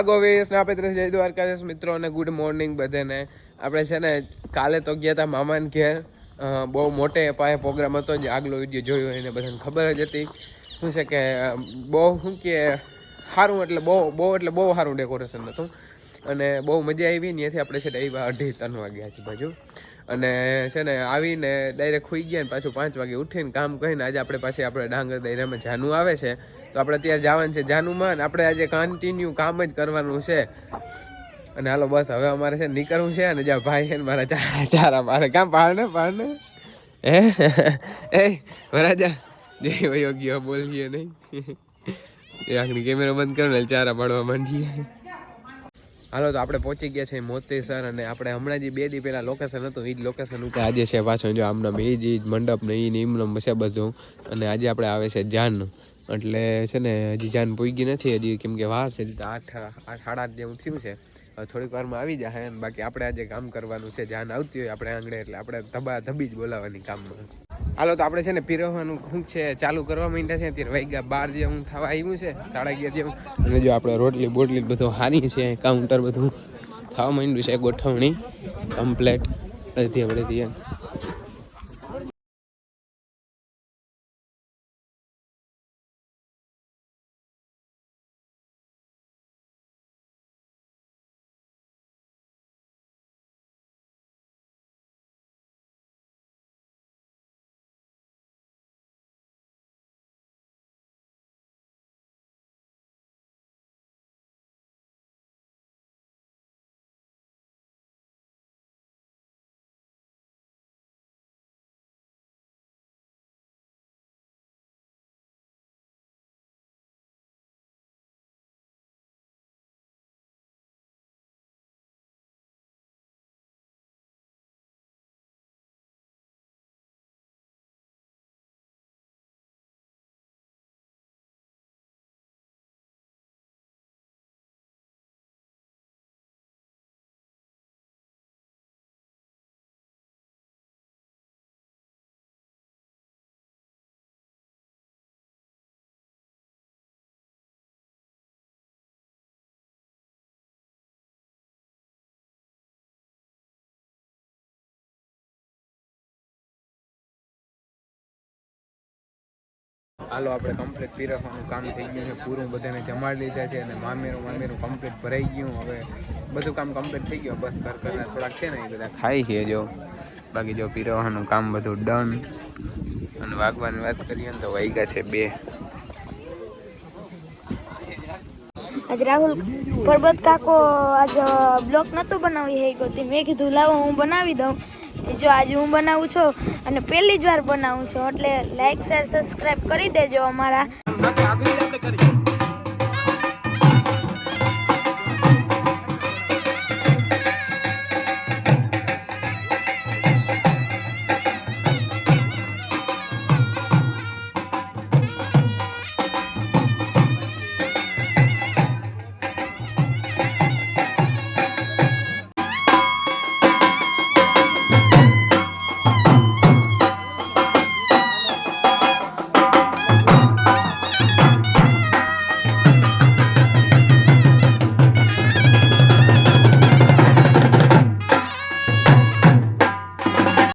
ગોવેશ ને આપણે જય દ્વારકાધીશ મિત્રો અને ગુડ મોર્નિંગ બધાને. આપણે છે ને કાલે તો ગયા હતા મામાને ઘેર. બહુ મોટે પાયે પ્રોગ્રામ હતો, જે આગલો વિડીયો જોયો એને બધાને ખબર જ હતી. શું છે કે બહુ શું કે સારું એટલે બહુ સારું ડેકોરેશન હતું અને બહુ મજા આવી. ત્યાંથી આપણે છે ને આવ્યા 2:30 વાગે આજુબાજુ અને છે ને આવીને ડાયરેક્ટ સુઈ ગયા ને પાછું 5 વાગે ઉઠીને કામ કરીને આજે આપણે પાછી આપણે ડાંગર દરિયામાં જાનું આવે છે તો આપણે ત્યાં જવાનું છે જાનુમાં. આપણે આજે કન્ટિન્યુ કામ જ કરવાનું છે અને હાલો બસ હવે અમારે છે નીકળવું છે. અને જ્યાં ભાઈ છે ને મારા ચારા મારે કામ પાડને એ વરાજા જય વયોગ્ય બોલીએ નહીં એ આખરી કેમેરો બંધ કરો ને ચારા પાડવા માંડીએ. હાલો તો આપણે પહોંચી ગયા છે મોતીસર અને આપણે હમણાં જે 2 દી પહેલાં લોકેશન હતું એ જ લોકેશન ઉપર આજે છે પાછો જો આમના એ જ મંડપ ને એ નિમનમ છે બધું. અને આજે આપણે આવે છે જાન એટલે છે ને હજી જાન પૂગી નથી હજી, કેમ કે વાર છે 8:30 જેવું થયું છે. થોડીક વારમાં આવી જાય અને બાકી આપણે આજે કામ કરવાનું છે. જાન આવતી હોય આપણે આંગળે એટલે આપણે ધબી જ બોલાવવાની કામમાં. હાલો તો આપણે છે ને પીરવવાનું શું છે ચાલુ કરવા માંડ્યા છે. અત્યારે વાગ્યા 12 જેવું થવા આવ્યું છે, 11:30 જેવું. અને જો આપણે રોટલી બોટલી બધું હારી છે, કાઉન્ટર બધું થવા માંડ્યું છે, ગોઠવણી કમ્પ્લેટ નથી આપણે ત્યાં. હાલો આપણે કમ્પ્લીટ પીરસવાનું કામ થઈ ગયું છે પૂરું, બધાને જમાડી લીધા છે અને મામેરું કમ્પ્લીટ ભરાઈ ગયું. હવે બધું કામ કમ્પ્લીટ થઈ ગયું, બસ ઘરના થોડાક છે ને એ બધા ખાઈ છે જો. બાકી જો પીરસવાનું કામ બધું ડન. અને વાગવાની વાત કરીએ ને તો વાગ્યા છે 2. આજ રાહુલ પરબત કાકો આજ બ્લોક નહોતો બનાવી હે ગયો, મેં કીધું લાવો હું બનાવી દઉં. જો આજે હું બનાવું છું અને પહેલી જ વાર બનાવું છું, એટલે લાઈક શેર સબસ્ક્રાઈબ કરી દેજો અમારા.